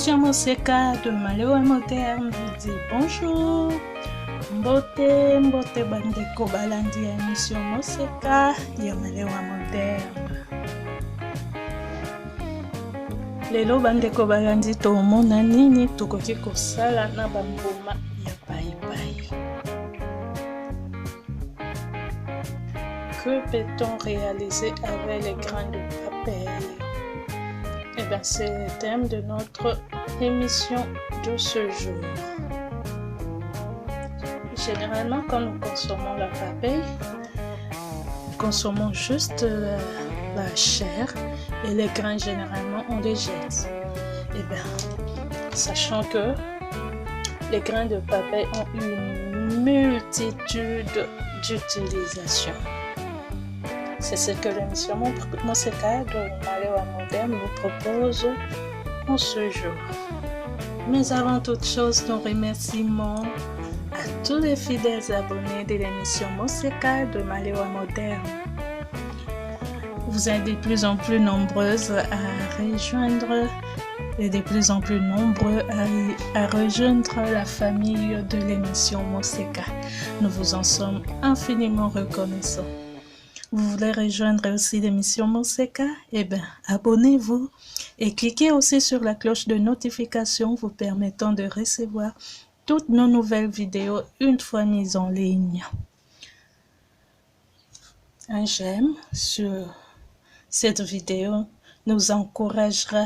L'émission Moseka de Malewa Moderne vous dit bonjour. Mbote bandeko balandi ya émission Moseka ya Malewa Moderne. Lelo bandeko balandi tomona nini tokoki kosala na bamboma ya baibai. Que peut-on réaliser avec les grains de papaye? Eh bien, c'est le thème de notre émission de ce jour. Généralement, quand nous consommons la papaye, nous consommons juste la chair et les grains, généralement, on les jette. Eh bien, sachant que les grains de papaye ont une multitude d'utilisations. C'est ce que l'émission Moseka de Malewa Moderne vous propose en ce jour. Mais avant toute chose, nous remercions à tous les fidèles abonnés de l'émission Moseka de Malewa Moderne. Vous êtes de plus en plus nombreuses à rejoindre et de plus en plus nombreux à rejoindre la famille de l'émission Moseka. Nous vous en sommes infiniment reconnaissants. Vous voulez rejoindre aussi l'émission Moseka? Eh bien, abonnez-vous et cliquez aussi sur la cloche de notification vous permettant de recevoir toutes nos nouvelles vidéos une fois mises en ligne. Un j'aime sur cette vidéo nous encouragera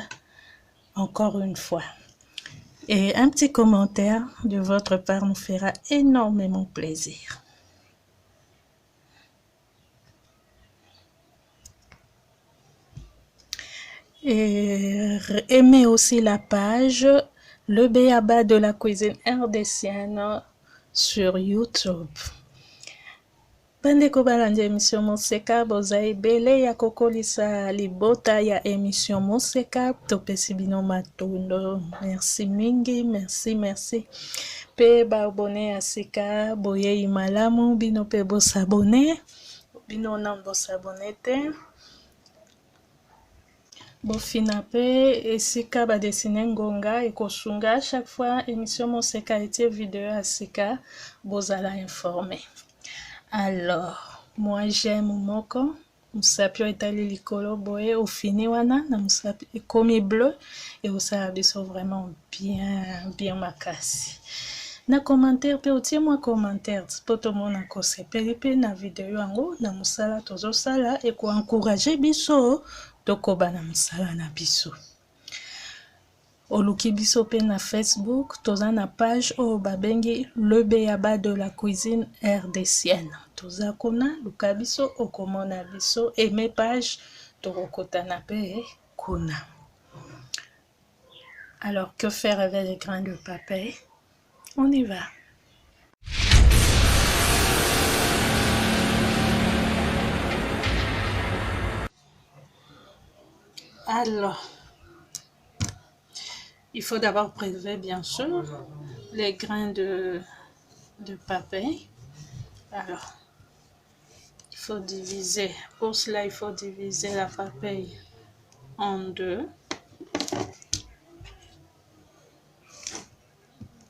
encore une fois. Et un petit commentaire de votre part nous fera énormément plaisir. Et aimez aussi la page Le B.A.B.A. de la cuisine rdécienne sur YouTube. Bandeko balandi émission Moseka bozai bele ya kokolisa libota ya émission Moseka topesi bino matondo. Merci mingi, merci. Pe ba abonné ya sika boyei malamu bino pe bo s'abonner. Bino na bo s'abonner te. Bofina pe esika ba dessiner ngonga et kosunga à chaque fois émission Moseka été vidéo à sika bozala informé. Alors, moi j'aime moko musapi etali likolo boye au fini wana na musapi ekomi bleu et osala biso vraiment bien makasi. Na commentaire pe otie moi commentaire po tomona ko sepeli pe na vidéo yango na musala tozo sala et ko encourager biso tokoba na musala na biso. Oluki biso pe na Facebook, toza na page o babengi Le B.A.B.A. de la cuisine rdécienne. Toza kuna luka biso okomona biso aimé page tokokotana pe kuna. Alors que faire avec les grains de papaye? On y va. Alors, il faut d'abord prélever bien sûr les grains de papaye. Alors, il faut diviser. Pour cela, il faut diviser la papaye en deux.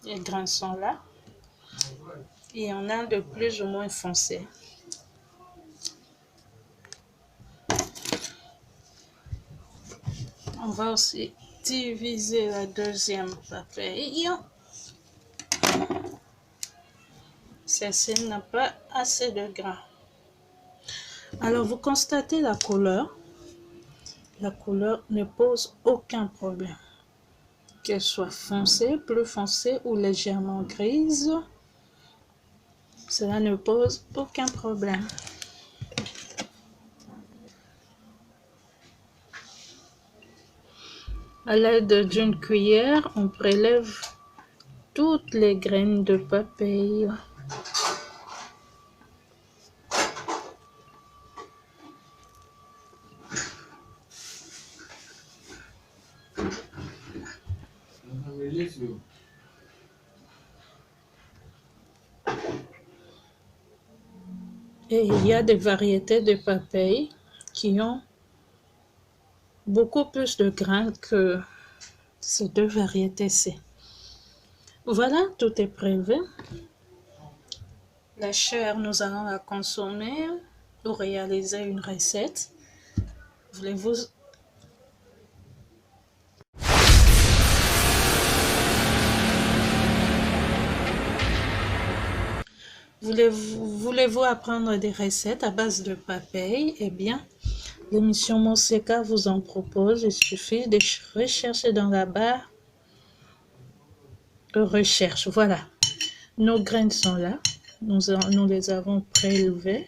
Les grains sont là. Il y en a de plus ou moins foncé. On va aussi diviser la deuxième papaye. Celle-ci n'a pas assez de grains. Alors, vous constatez la couleur. La couleur ne pose aucun problème. Qu'elle soit foncée, plus foncée ou légèrement grise, cela ne pose aucun problème. À l'aide d'une cuillère, on prélève toutes les graines de papaye. Et il y a des variétés de papaye qui ont beaucoup plus de grains que ces deux variétés-ci. Voilà, tout est prélevé. La chair, nous allons la consommer ou réaliser une recette. Voulez-vous apprendre des recettes à base de papaye? Eh bien, l'émission Monseka vous en propose. Il suffit de rechercher dans la barre de recherche. Voilà, nos graines sont là. Nous les avons prélevées.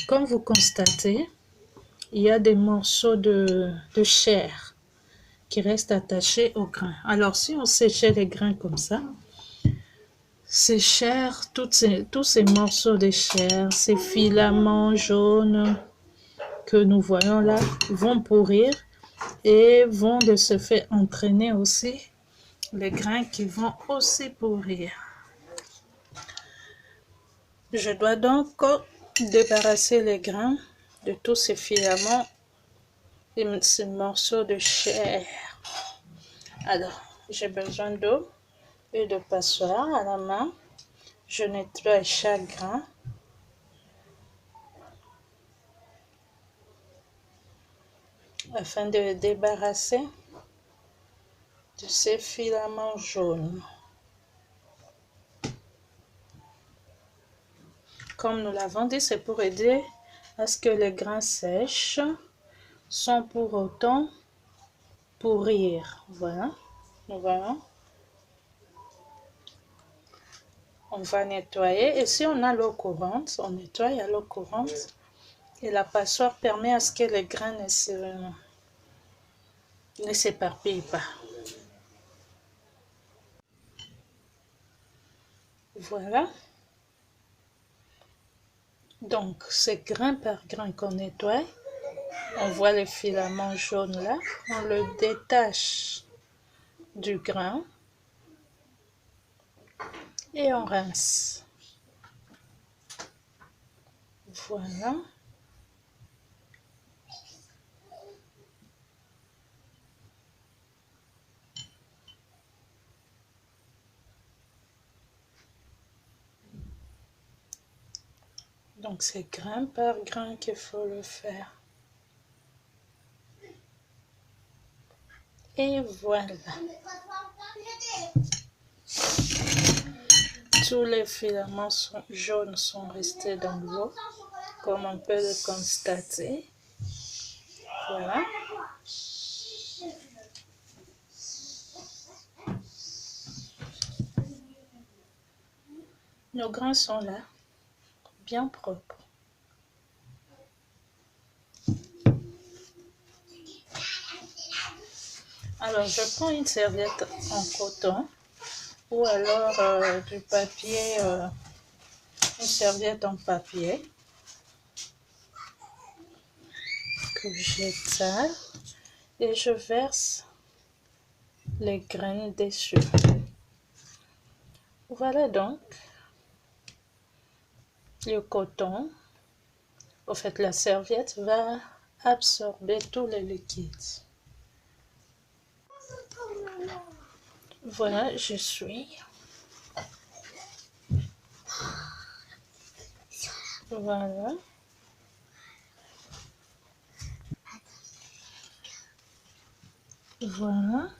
Comme vous constatez, il y a des morceaux de chair qui restent attachés aux grains. Alors, si on séchait les grains comme ça, ces chairs, tous ces morceaux de chair, ces filaments jaunes que nous voyons là, vont pourrir et vont de ce fait entraîner aussi les grains qui vont aussi pourrir. Je dois donc débarrasser les grains de tous ces filaments et ces morceaux de chair. Alors, j'ai besoin d'eau et de passoire à la main. Je nettoie chaque grain. Afin de le débarrasser de ces filaments jaunes. Comme nous l'avons dit, c'est pour aider à ce que les grains sèchent sans pour autant pourrir. Voilà, nous voyons. On va nettoyer et si on a l'eau courante, on nettoie à l'eau courante et la passoire permet à ce que les grains ne s'éparpillent pas. Voilà. Donc, c'est grain par grain qu'on nettoie. On voit les filaments jaunes là. On le détache du grain. Et on rince. Voilà. Donc c'est grain par grain qu'il faut le faire. Et voilà. Tous les filaments jaunes sont restés dans l'eau, comme on peut le constater. Voilà. Nos grains sont là, bien propres. Alors, je prends une serviette en coton ou alors du papier, une serviette en papier que j'étale et je verse les graines dessus. Voilà donc le coton. En fait, la serviette va absorber tous les liquides. Voilà, je suis. Voilà. Voilà.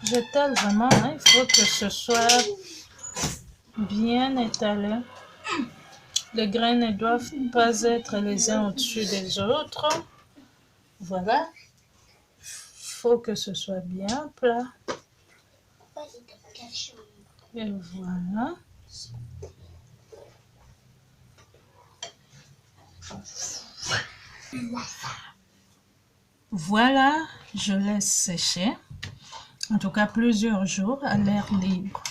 J'étale vraiment, hein. Il faut que ce soit bien étalé. Les grains ne doivent pas être les uns au-dessus des autres. Voilà. Il faut que ce soit bien plat. Et voilà. Voilà, je laisse sécher. En tout cas, plusieurs jours à l'air libre.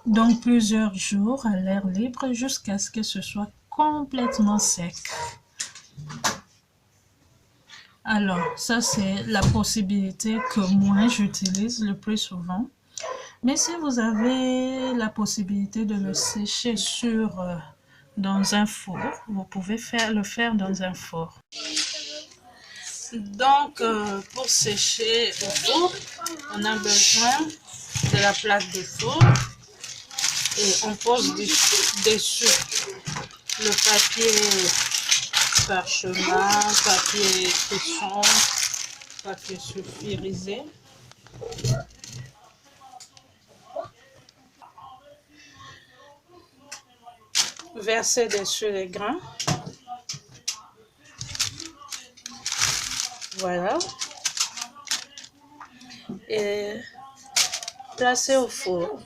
Donc, plusieurs jours à l'air libre jusqu'à ce que ce soit complètement sec. Alors, ça, c'est la possibilité que moi, j'utilise le plus souvent. Mais si vous avez la possibilité de le sécher dans un four, vous pouvez le faire dans un four. Donc, pour sécher au four, on a besoin de la plaque de four et on pose dessus le papier parchemin, papier cuisson, papier sulfurisé. Verser dessus les grains. Voilà. Et placer au four.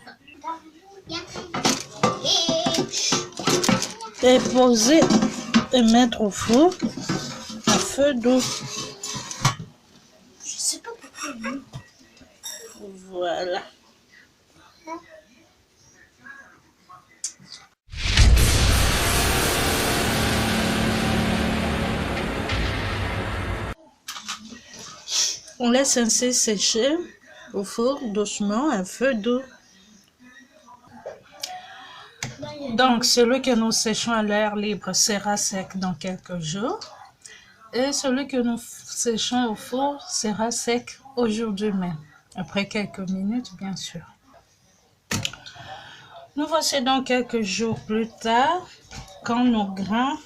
Et poser et mettre au four à feu doux. Je sais pas pourquoi. Voilà. On laisse ainsi sécher au four doucement à feu doux. Donc, celui que nous séchons à l'air libre sera sec dans quelques jours. Et celui que nous séchons au four sera sec aujourd'hui même, après quelques minutes, bien sûr. Nous voici donc quelques jours plus tard, quand nos grains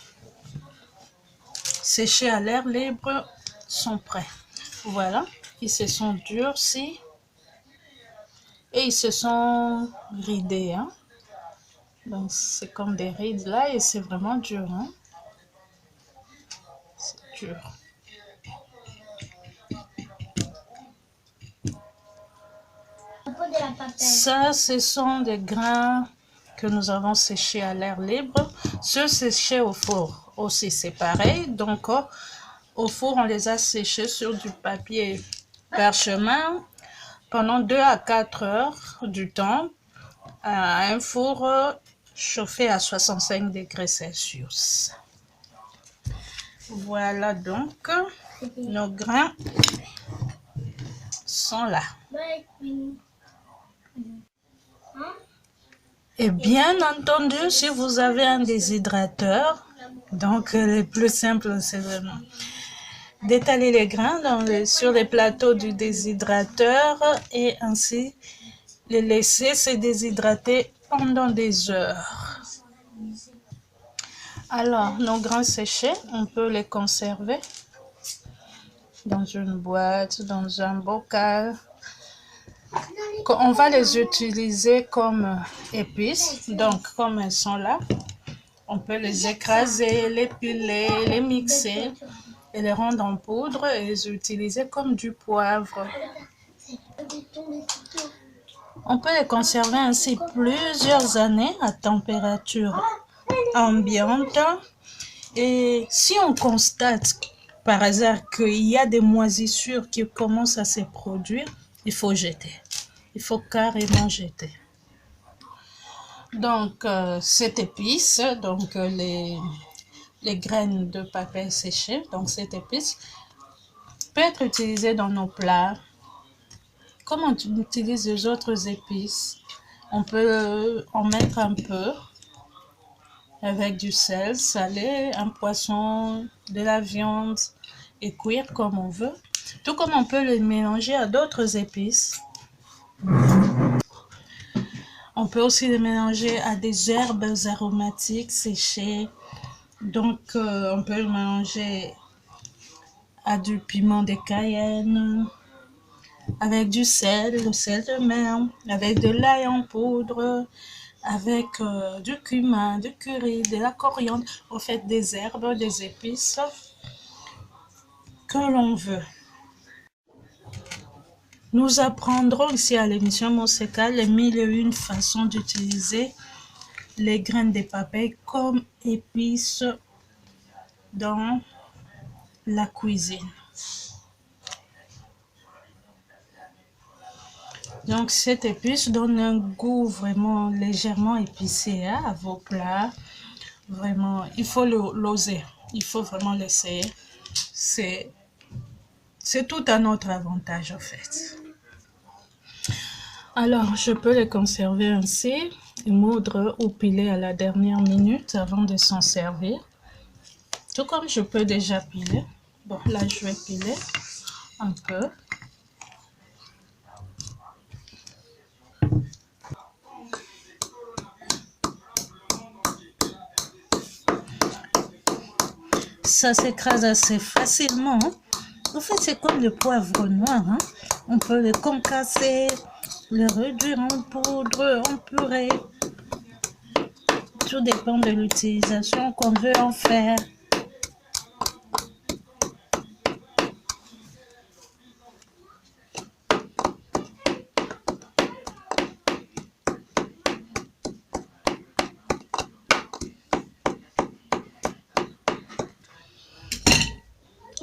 séchés à l'air libre sont prêts. Voilà, ils se sont durcis et ils se sont ridés. Hein. Donc, c'est comme des rides là et c'est vraiment dur. Hein. C'est dur. Ça, ce sont des grains que nous avons séchés à l'air libre. Ceux séchés au four aussi, c'est pareil. Donc, au four, on les a séchés sur du papier parchemin pendant 2 à 4 heures du temps à un four chauffé à 65 degrés Celsius. Voilà donc, nos grains sont là. Et bien entendu, si vous avez un déshydrateur, donc le plus simple, c'est vraiment d'étaler les grains sur les plateaux du déshydrateur et ainsi les laisser se déshydrater pendant des heures. Alors, nos grains séchés, on peut les conserver dans une boîte, dans un bocal. On va les utiliser comme épices, donc comme elles sont là, on peut les écraser, les piler, les mixer et les rendre en poudre et les utiliser comme du poivre. On peut les conserver ainsi plusieurs années à température ambiante et si on constate par hasard qu'il y a des moisissures qui commencent à se produire, il faut jeter. Il faut carrément jeter. Donc, cette épice, donc les graines de papier séché, donc cette épice peut être utilisée dans nos plats. Comme on utilise les autres épices, on peut en mettre un peu avec du sel, salé, un poisson, de la viande et cuire comme on veut. Tout comme on peut les mélanger à d'autres épices. On peut aussi les mélanger à des herbes aromatiques séchées. Donc, on peut le mélanger à du piment de Cayenne, avec du sel, le sel de mer, avec de l'ail en poudre, avec du cumin, du curry, de la coriandre. En fait, des herbes, des épices que l'on veut. Nous apprendrons ici à l'émission Moseka les 1001 façons d'utiliser les graines de papaye comme épices dans la cuisine. Donc cette épice donne un goût vraiment légèrement épicé à vos plats. Vraiment, il faut l'oser, il faut vraiment l'essayer. C'est tout à notre avantage en fait. Alors, je peux les conserver ainsi, et moudre ou piler à la dernière minute avant de s'en servir. Tout comme je peux déjà piler. Bon, là, je vais piler un peu. Ça s'écrase assez facilement. En fait, c'est comme le poivre noir. On peut le concasser, le réduire en poudre, en purée. Tout dépend de l'utilisation qu'on veut en faire.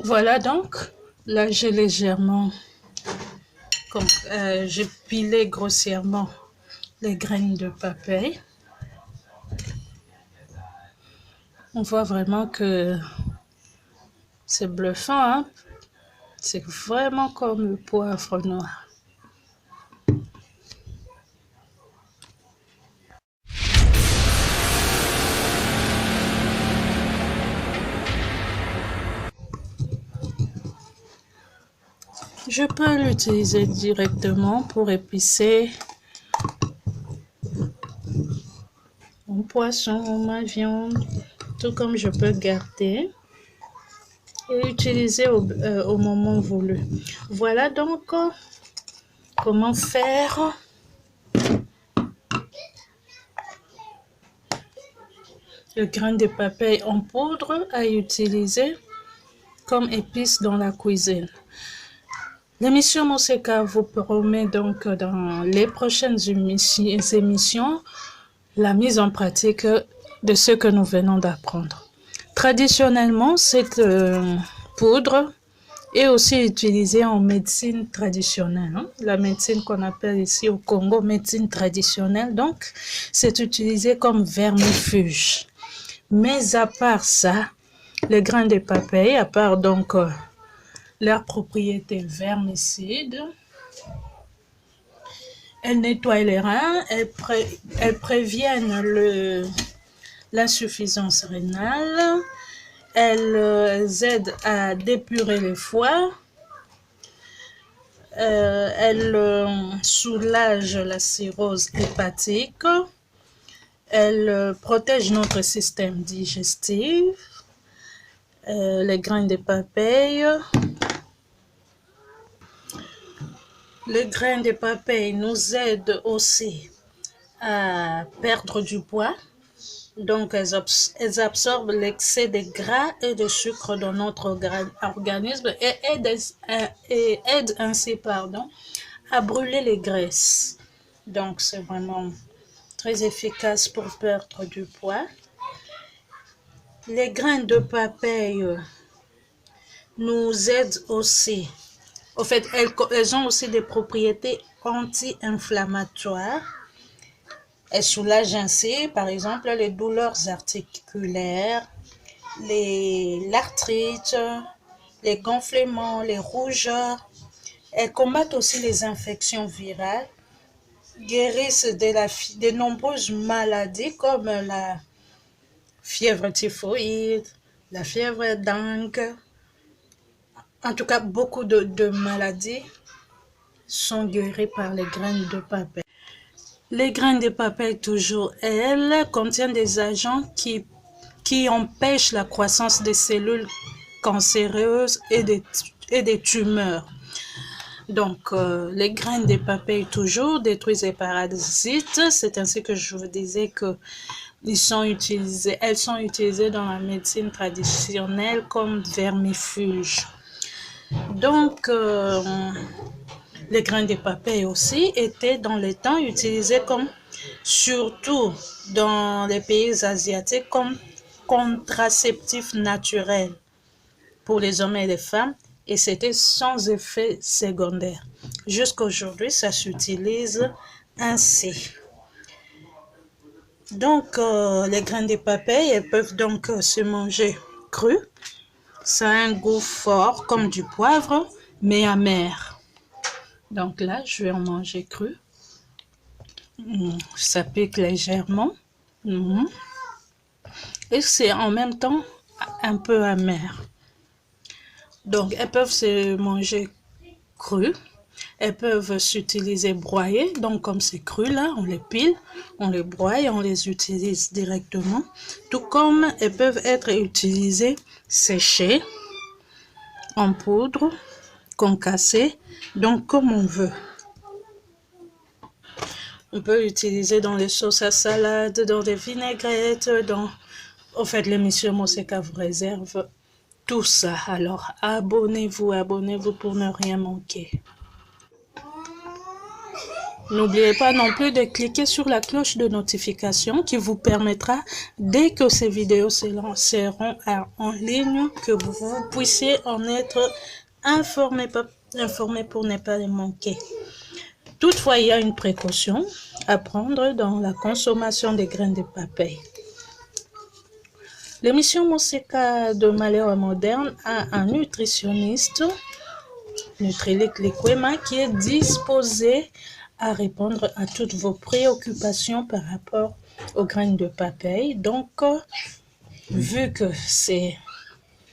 Voilà donc, là j'ai légèrement, j'ai pilé grossièrement les graines de papaye. On voit vraiment que c'est bluffant, c'est vraiment comme le poivre noir. Je peux l'utiliser directement pour épicer mon poisson, ma viande, tout comme je peux garder et utiliser au moment voulu. Voilà donc comment faire le grain de papaye en poudre à utiliser comme épice dans la cuisine. L'émission Moseka vous promet donc dans les prochaines émissions la mise en pratique de ce que nous venons d'apprendre. Traditionnellement, cette poudre est aussi utilisée en médecine traditionnelle. La médecine qu'on appelle ici au Congo, médecine traditionnelle. Donc, c'est utilisé comme vermifuge. Mais à part ça, les grains de papaye, à part donc leurs propriétés vermicides, elles nettoient les reins, elles préviennent l'insuffisance rénale, elles aident à dépurer les foies, elles soulagent la cirrhose hépatique, elles protègent notre système digestif, les grains de papaye. Les grains de papaye nous aident aussi à perdre du poids. Donc, elles absorbent l'excès de gras et de sucre dans notre organisme et aident ainsi à brûler les graisses. Donc, c'est vraiment très efficace pour perdre du poids. Les grains de papaye nous aident aussi. En fait, elles ont aussi des propriétés anti-inflammatoires. Elles soulagent ainsi, par exemple, les douleurs articulaires, l'arthrite, les gonflements, les rougeurs. Elles combattent aussi les infections virales, guérissent de nombreuses maladies comme la fièvre typhoïde, la fièvre dengue. En tout cas, beaucoup de maladies sont guéries par les graines de papaye. Les graines de papaye, toujours, elles contiennent des agents qui empêchent la croissance des cellules cancéreuses et des tumeurs. Donc, les graines de papaye, toujours, détruisent les parasites. C'est ainsi que je vous disais que elles sont utilisées dans la médecine traditionnelle comme vermifuge. Donc, les grains de papaye aussi étaient dans les temps utilisés surtout dans les pays asiatiques, comme contraceptifs naturels pour les hommes et les femmes, et c'était sans effet secondaire. Jusqu'à aujourd'hui, ça s'utilise ainsi. Donc, les grains de papaye, elles peuvent donc se manger crues. Ça a un goût fort comme du poivre, mais amer. Donc là, je vais en manger cru. Ça pique légèrement. Et c'est en même temps un peu amer. Donc, elles peuvent se manger crues. Elles peuvent s'utiliser broyées. Donc, comme c'est cru là, on les pile, on les broie et on les utilise directement. Tout comme elles peuvent être utilisées séchées, en poudre, concassées. Donc, comme on veut. On peut l'utiliser dans les sauces à salade, dans des vinaigrettes, dans... Au fait, l'émission Moseka vous réserve tout ça. Alors, abonnez-vous pour ne rien manquer. N'oubliez pas non plus de cliquer sur la cloche de notification qui vous permettra, dès que ces vidéos seront en ligne, que vous puissiez en être informé pour ne pas les manquer. Toutefois, il y a une précaution à prendre dans la consommation des graines de papaye. L'émission Moseka de Malheur Moderne a un nutritionniste, Nutrilite Likwema, qui est disposé à répondre à toutes vos préoccupations par rapport aux graines de papaye. Donc, vu que c'est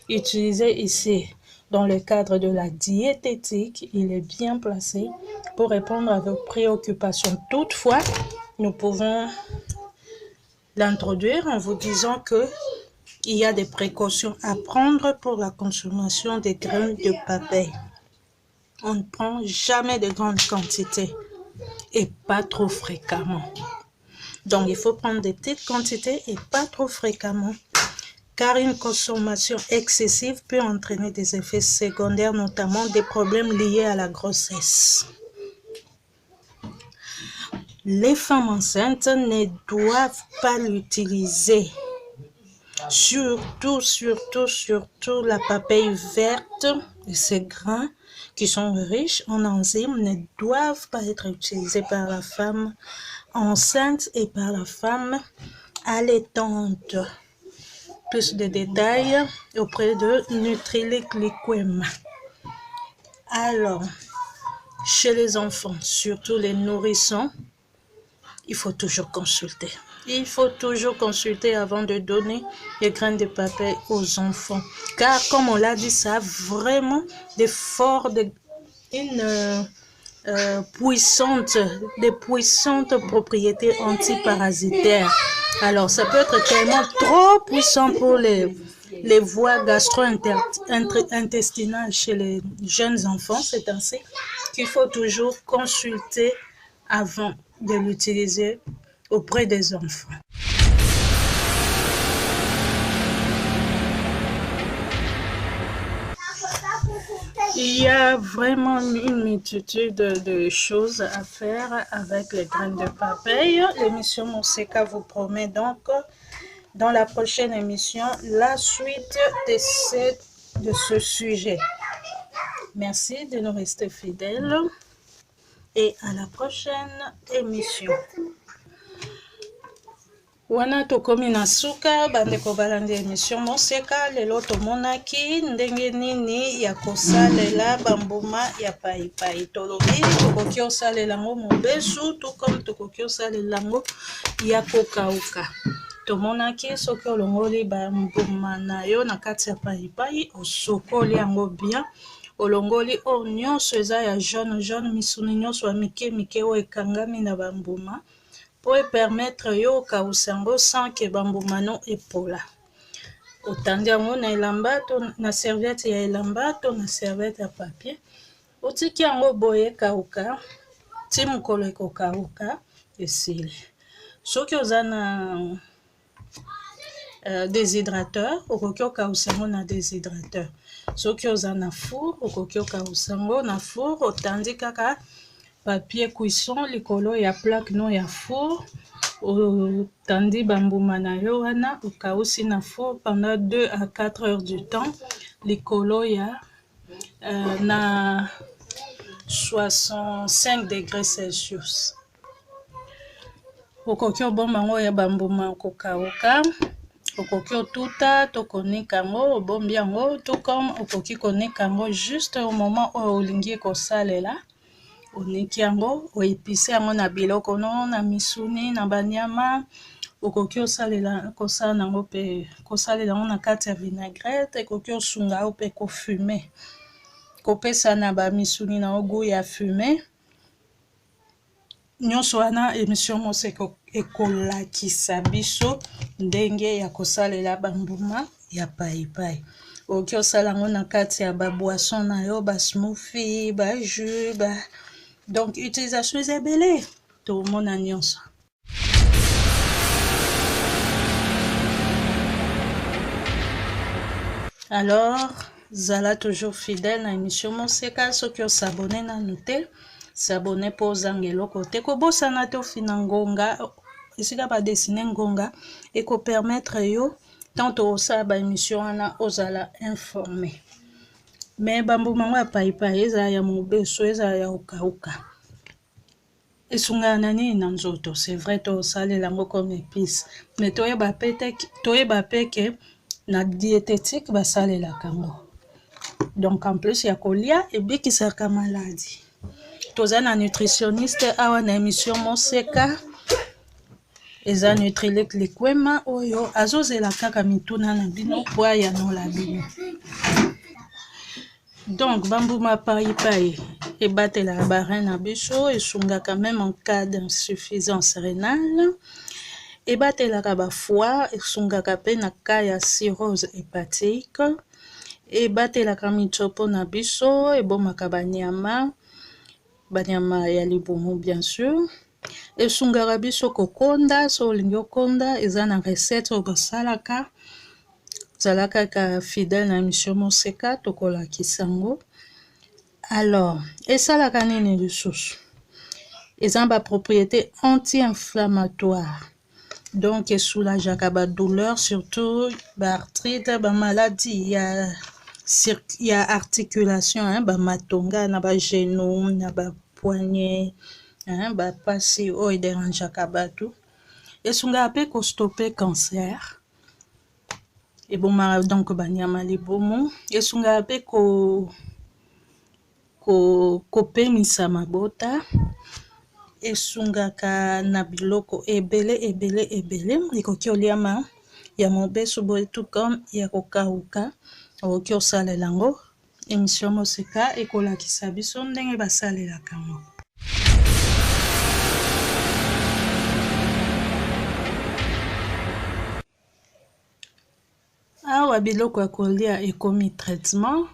utilisé ici dans le cadre de la diététique, il est bien placé pour répondre à vos préoccupations. Toutefois, nous pouvons l'introduire en vous disant que il y a des précautions à prendre pour la consommation des graines de papaye. On ne prend jamais de grandes quantités et pas trop fréquemment. Donc, il faut prendre des petites quantités et pas trop fréquemment, car une consommation excessive peut entraîner des effets secondaires, notamment des problèmes liés à la grossesse. Les femmes enceintes ne doivent pas l'utiliser. Surtout la papaye verte et ses grains qui sont riches en enzymes ne doivent pas être utilisés par la femme enceinte et par la femme allaitante. Plus de détails auprès de Nutrilite Likwema. Alors, chez les enfants, surtout les nourrissons, il faut toujours consulter. Il faut toujours consulter avant de donner les graines de papaye aux enfants. Car, comme on l'a dit, ça a vraiment des puissantes propriétés antiparasitaires. Alors, ça peut être tellement trop puissant pour les voies gastro-intestinales chez les jeunes enfants, c'est ainsi qu'il faut toujours consulter avant de l'utiliser auprès des enfants. Il y a vraiment une multitude de choses à faire avec les graines de papaye. L'émission Moseka vous promet donc, dans la prochaine émission, la suite de ce sujet. Merci de nous rester fidèles et à la prochaine émission. Wana tokomi na suka bandeko balandi émission Moseka lelo tomonaki ndenge nini ya kosalela bambuma ya paipai tolobi tokoki osalela ngo mobesu tout comme tokoki osalela ngo ya kokauka. Tomonaki soki olongoli bambuma na yo na kati ya paipai osokoli yango bien olongoli o nyonso eza ya jaune misuni nyonso ya mike oyo ekangami na bambuma pour permettre yo kausango sans que bambuma no epola. Otandi yango na elamba to na serviette ya elamba to na serviette ya papier. Otiki yango boye kauka, ti mokolo ekokauka esili. Soki oza na déshydrateur, okoki okausa yango na déshydrateur. Soki oza na four, okoki okausa yango na four, otandi kaka papier cuisson likolo ya plaque no ya four, otandi bambuma na yo wana okausi na four pendant 2 à 4 heures du temps likolo ya na 65 degrés Celsius. Okoki obomba yango ya bambuma okokauka, okoki otuta to konika yango obombi yango tout comme okoki konika yango juste au moment oyo olingi kosalela oniki yango oepise yango na biloko no na misuni na banyama okoki kosala nango mpe kosalela yango na kati ya vinaigrette ekoki osunga yango mpe kofume kopesa na bamisuni na ogo ya fume nyonso wana émission moseko ekolakisa biso ndenge ya kosalela bambuma ya paipai okoki osala yango na kati ya baboisson na yo basmoothie bajus donc utilisation eza ebele tomona nyonso. Alors zala toujours fidèle na émission moseka soki osabone nanu te s'abonner pour zangelo côté kobosana te ofina ngonga esika badesine ngonga et ko permettre yo tant osala ba émission wana ozala informé mais bambuma ya paipai eza ya mobeso eza ya okauka esungana nani na nzoto c'est vrai to osalela ngo comme épice mais toyeba peke na diététique basalelaka ngo donc en plus ya kolia ebikisaka maladie toza na nutritionniste awa na émission moseka eza Nutrilite Likwema oyo azozela kaka mituna na bino po ayanola bino donc bambuma paipai ebatelaka barein na biso esungaka même en cas d'insuffisance rénale ebatelaka bafoie esungaka mpe na cas ya cirrhose hépatique ebatelaka mitsopo na biso ebomaka banyama ya libumu bien sûr esungaka biso kokonda so olingi okonda eza na recette oyo basalaka zala kaka fidèle na émission moseka tokolakisa yango alors esalaka nini lisusu eza bapropriété anti-inflammatoire donc esoulageaka badouleur surtout baarthrite bamaladie ya articulation bamatonga na bagenou na bapoignet bapasi oyo ederangeaka bato esungaka mpe kostope cancer ebomaka donc banyama libumu esungaka mpe kopemisa mabota esungaka na biloko ebele ekoki oliama ya mobeso boye tout comme ya kokauka okoki osalela yango émission moseka ekolakisa biso ndenge basalelaka yango. Awa biloko ya kolia ekomi traitement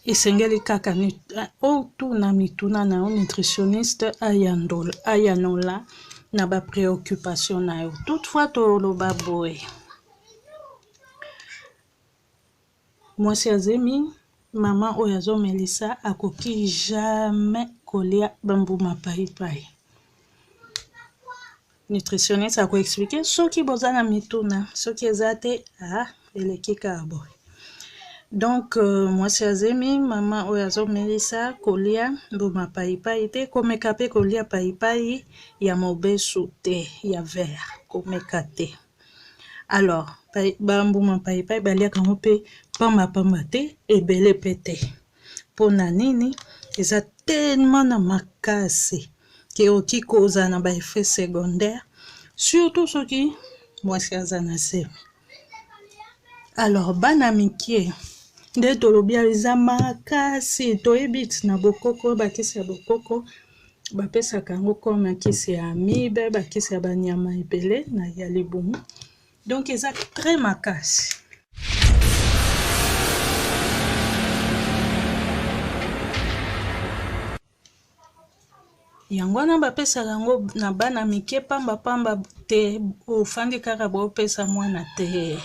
esengeli kaka otuna mituna na yo nutritionniste ayanola na bapréoccupation na yo toutefois toloba boye mwasi azemi mama oyo azomelisa akoki jamais kolia bambuma paipai nutritionniste akoexplike soki boza na mituna soki eza te eleki kaka boye donc mwasi azemi mama oyo azomelisa kolia mbuma paipai te komeka mpe kolia paipai ya mobesu te ya vert komeka te alors bambuma paipai baliaka yango mpe pamba te ebele mpe te mpona nini eza tellement na makasi ke oki kozala na baeffet secondaire surtout soki mwasi aza na semi alors bana mikie nde tolobi eza makasi toyebi ti na bokoko bakisi ya bokoko bapesaka yango comme kisi ya amibe bakisi ya banyama ebele na ya libumu donc eza très makasi yango wana bapesaka yango na bana mike pamba te ofandi kaka bopesa mwana te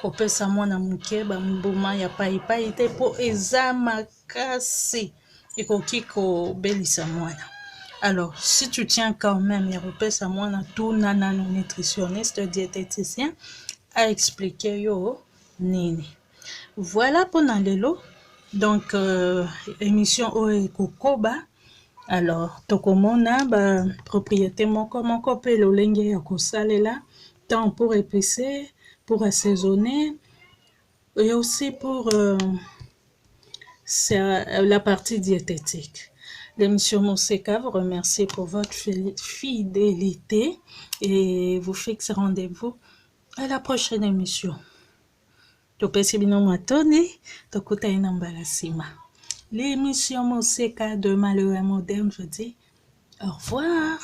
kopesa mwana moke bambuma ya paipai te po eza makasi ekoki kobelisa mwana alors si tu tiens quand même ya kopesa mwana tuna nano nutritionniste diététicien a expliqué yo nini voilà mpona lelo donc émission oyo ekokoba alors tokomona bapropriété moko mpe lolenge ya kosalela tant pour épicer pour assaisonner et aussi pour la partie diététique L'émission Mousseka vous remercie pour votre fidélité et vous fixe rendez-vous à la prochaine émission. Topesi bino matoni, tokuta ina mbala sima. L'émission Mousseka de Malheureux Moderne, je dis au revoir.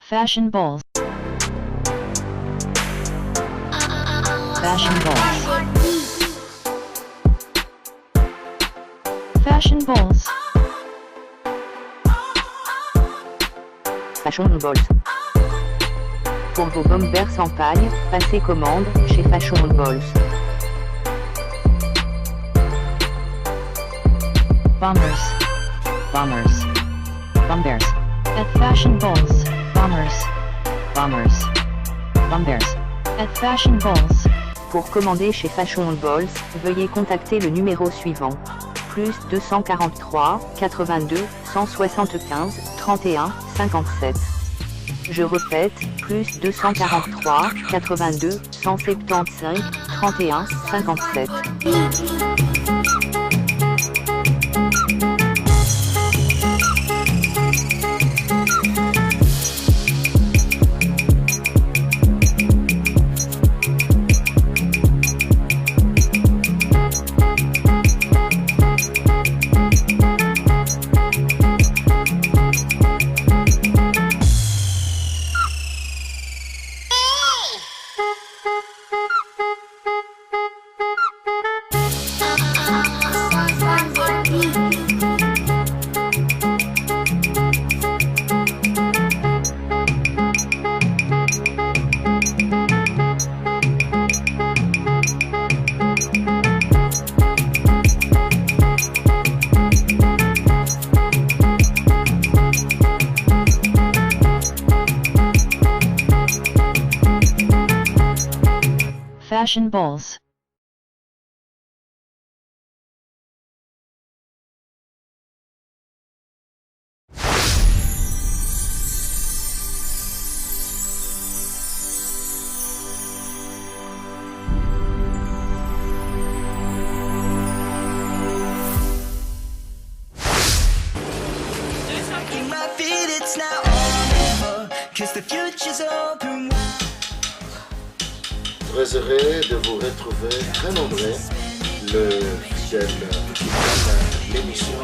Fashion balls. Fashion balls. Fashion balls. Fashion balls. Pour vos bombers sans paille, passez commande chez Fashion balls. Bombers. Bombers. Bombers. At Fashion balls. Bombers. Bombers. Bombers. At Fashion balls. Pour commander chez Fashion balls, veuillez contacter le numéro suivant. Plus 243 82 175 31 57. Je répète, plus 243 82 175 31 57. Fashion balls. In my feet, it's now or never, 'cause the future's open wide. Très heureux de vous retrouver très nombreux, le fidèle qui regarde l'émission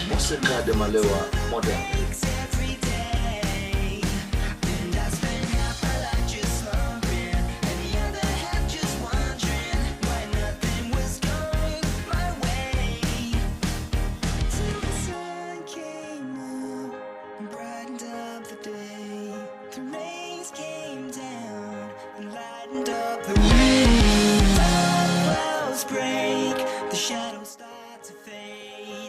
Mousseka de Malheureux Moderne. Clouds break, the shadows start to fade.